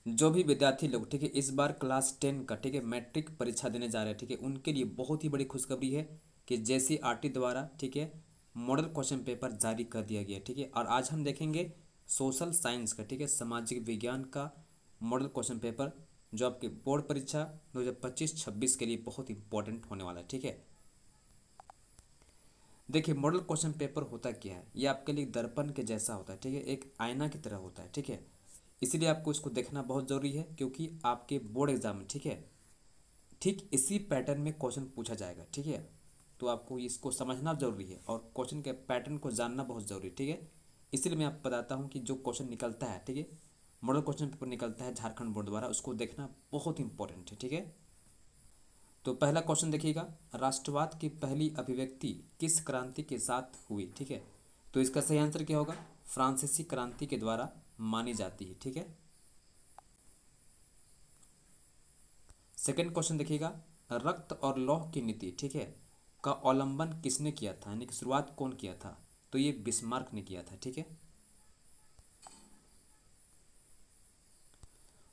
जो भी विद्यार्थी लोग, ठीक है, इस बार क्लास 10 का, ठीक है, मैट्रिक परीक्षा देने जा रहे हैं, ठीक है, उनके लिए बहुत ही बड़ी खुशखबरी है कि जेसीईआरटी द्वारा, ठीक है, मॉडल क्वेश्चन पेपर जारी कर दिया गया, ठीक है। और आज हम देखेंगे सोशल साइंस का, ठीक है, सामाजिक विज्ञान का मॉडल क्वेश्चन पेपर, जो आपके बोर्ड परीक्षा 2025-26 के लिए बहुत इंपॉर्टेंट होने वाला है, ठीक है। देखिए, मॉडल क्वेश्चन पेपर होता क्या है, ये आपके लिए दर्पण के जैसा होता है, ठीक है, एक आईना की तरह होता है, ठीक है। इसीलिए आपको इसको देखना बहुत ज़रूरी है, क्योंकि आपके बोर्ड एग्जाम में, ठीक है, ठीक इसी पैटर्न में क्वेश्चन पूछा जाएगा, ठीक है। तो आपको इसको समझना जरूरी है और क्वेश्चन के पैटर्न को जानना बहुत ज़रूरी है, ठीक है। इसलिए मैं आपको बताता हूँ कि जो क्वेश्चन निकलता है, ठीक है, मॉडल क्वेश्चन पेपर निकलता है झारखंड बोर्ड द्वारा, उसको देखना बहुत इंपॉर्टेंट है, ठीक है। तो पहला क्वेश्चन देखिएगा, राष्ट्रवाद की पहली अभिव्यक्ति किस क्रांति के साथ हुई, ठीक है। तो इसका सही आंसर क्या होगा, फ्रांसीसी क्रांति के द्वारा मानी जाती है, ठीक है। सेकंड क्वेश्चन देखिएगा, रक्त और लौह की नीति, ठीक है, का अवलंबन किसने किया था, यानी कि शुरुआत कौन किया था। तो ये बिस्मार्क ने किया था, ठीक है।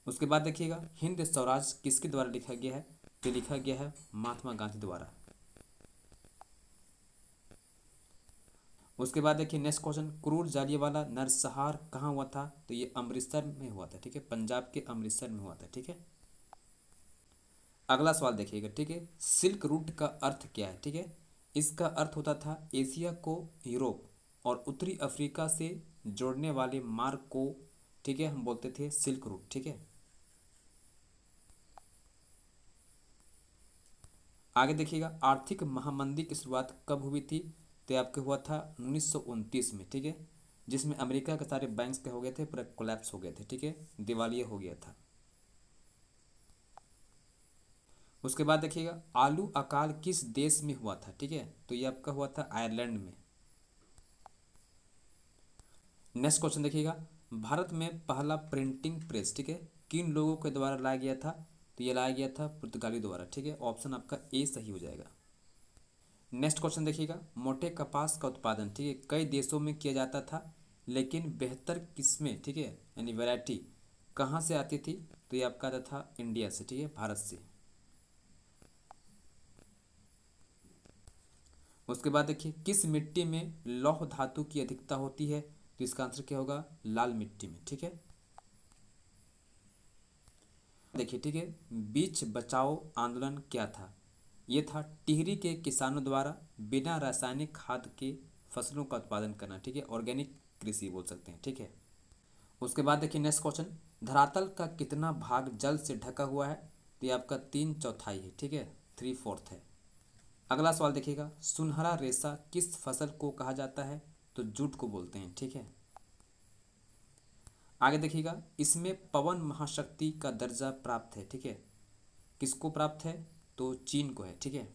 उसके बाद देखिएगा, हिंद स्वराज किसके द्वारा लिखा गया है। तो लिखा गया है महात्मा गांधी द्वारा। उसके बाद देखिए नेक्स्ट क्वेश्चन, क्रूर जालियांवाला नरसंहार कहाँ हुआ था। तो ये अमृतसर में हुआ था, ठीक है, पंजाब के अमृतसर में हुआ था, ठीक है। अगला सवाल देखिएगा, ठीक है, सिल्क रूट का अर्थ क्या है, ठीक है। इसका अर्थ होता था एशिया को यूरोप और उत्तरी अफ्रीका से जोड़ने वाले मार्ग को, ठीक है, हम बोलते थे सिल्क रूट, ठीक है। आगे देखिएगा, आर्थिक महामंदी की शुरुआत कब हुई थी। तो ये आपके हुआ था 1929 में, ठीक है, जिसमें अमेरिका के सारे बैंक्स के हो गए थे, पूरा कोलैप्स हो गए थे, ठीक है, दिवालिया हो गया था। उसके बाद देखिएगा, आलू अकाल किस देश में हुआ था, ठीक है। तो ये आपका हुआ था आयरलैंड में। नेक्स्ट क्वेश्चन देखिएगा, भारत में पहला प्रिंटिंग प्रेस, ठीक है, किन लोगों के द्वारा लाया गया था। तो ये लाया गया था पुर्तगाली द्वारा, ठीक है, ऑप्शन आपका ए सही हो जाएगा। नेक्स्ट क्वेश्चन देखिएगा, मोटे कपास का उत्पादन, ठीक है, कई देशों में किया जाता था, लेकिन बेहतर किस्में, ठीक है, यानी वैरायटी कहाँ से आती थी। तो ये आपका आता था इंडिया से, ठीक है, भारत से। उसके बाद देखिए, किस मिट्टी में लौह धातु की अधिकता होती है। तो इसका आंसर क्या होगा, लाल मिट्टी में, ठीक है। देखिए, ठीक है, बीच बचाओ आंदोलन क्या था। ये था टिहरी के किसानों द्वारा बिना रासायनिक खाद के फसलों का उत्पादन करना, ठीक है, ऑर्गेनिक कृषि बोल सकते हैं, ठीक है। उसके बाद देखिए नेक्स्ट क्वेश्चन, धरातल का कितना भाग जल से ढका हुआ है। तो ये आपका 3/4 है, ठीक है, 3/4 है। अगला सवाल देखिएगा, सुनहरा रेशा किस फसल को कहा जाता है। तो जूट को बोलते हैं, ठीक है। आगे देखिएगा, इसमें पवन महाशक्ति का दर्जा प्राप्त है, ठीक है, किसको प्राप्त है। तो चीन को है, ठीक है।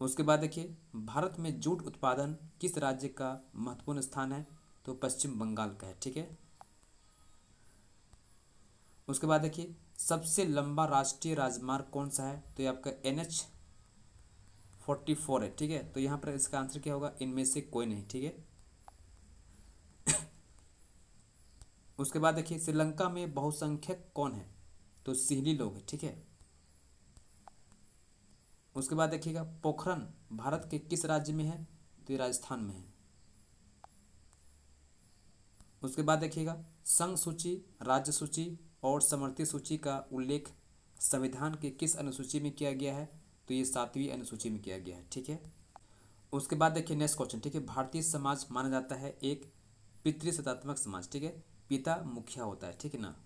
उसके बाद देखिए, भारत में जूट उत्पादन किस राज्य का महत्वपूर्ण स्थान है। तो पश्चिम बंगाल का है, ठीक है। उसके बाद देखिए, सबसे लंबा राष्ट्रीय राजमार्ग कौन सा है। तो ये आपका NH-44 है, ठीक है। तो यहाँ पर इसका आंसर क्या होगा, इनमें से कोई नहीं, ठीक है। उसके बाद देखिए, श्रीलंका में बहुसंख्यक कौन है। तो सिहली लोग हैं, ठीक है। उसके बाद देखिएगा, पोखरन भारत के किस राज्य में है। तो ये राजस्थान में है। उसके बाद देखिएगा, संघ सूची, राज्य सूची और समवर्ती सूची का उल्लेख संविधान के किस अनुसूची में किया गया है। तो ये 7वीं अनुसूची में किया गया है, ठीक है। उसके बाद देखिए नेक्स्ट क्वेश्चन, ठीक है, भारतीय समाज माना जाता है एक पितृसत्तात्मक समाज, ठीक है, पिता मुखिया होता है, ठीक है ना।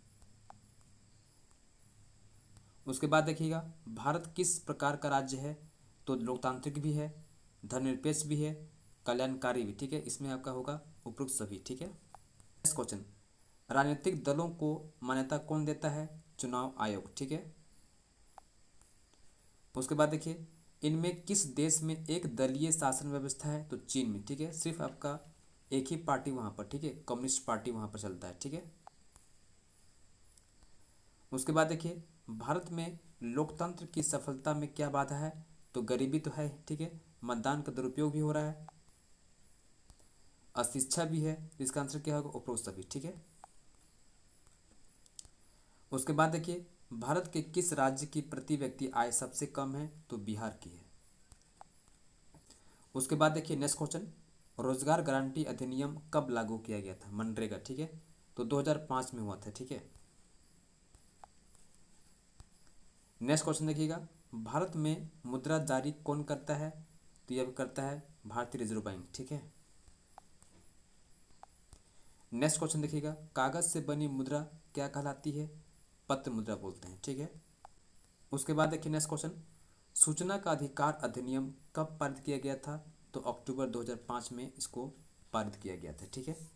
उसके बाद देखिएगा, भारत किस प्रकार का राज्य है। तो लोकतांत्रिक भी है, धर्मनिरपेक्ष भी है, कल्याणकारी भी, ठीक है, इसमें आपका होगा उपरोक्त सभी, ठीक है। नेक्स्ट क्वेश्चन, राजनीतिक दलों को मान्यता कौन देता है। चुनाव आयोग, ठीक है। उसके बाद देखिए, इनमें किस देश में एक दलीय शासन व्यवस्था है। तो चीन में, ठीक है, सिर्फ आपका एक ही पार्टी वहाँ पर, ठीक है, कम्युनिस्ट पार्टी वहाँ पर चलता है, ठीक है। उसके बाद देखिए, भारत में लोकतंत्र की सफलता में क्या बाधा है। तो गरीबी तो है, ठीक है, मतदान का दुरुपयोग भी हो रहा है, अशिक्षा भी है। इसका आंसर क्या होगा, उपरोक्त सभी, ठीक है। उसके बाद देखिए, भारत के किस राज्य की प्रति व्यक्ति आय सबसे कम है? तो बिहार की है। उसके बाद देखिए नेक्स्ट क्वेश्चन, रोजगार गारंटी अधिनियम कब लागू किया गया था? मनरेगा, ठीक है, तो 2005 में हुआ था, ठीक है। नेक्स्ट क्वेश्चन देखिएगा, भारत में मुद्रा जारी कौन करता है? तो यह करता है भारतीय रिजर्व बैंक, ठीक है। नेक्स्ट क्वेश्चन देखिएगा, कागज से बनी मुद्रा क्या कहलाती है? पत्र मुद्रा बोलते हैं, ठीक है। उसके बाद देखिए नेक्स्ट क्वेश्चन, सूचना का अधिकार अधिनियम कब पारित किया गया था? तो अक्टूबर 2005 में इसको पारित किया गया था, ठीक है।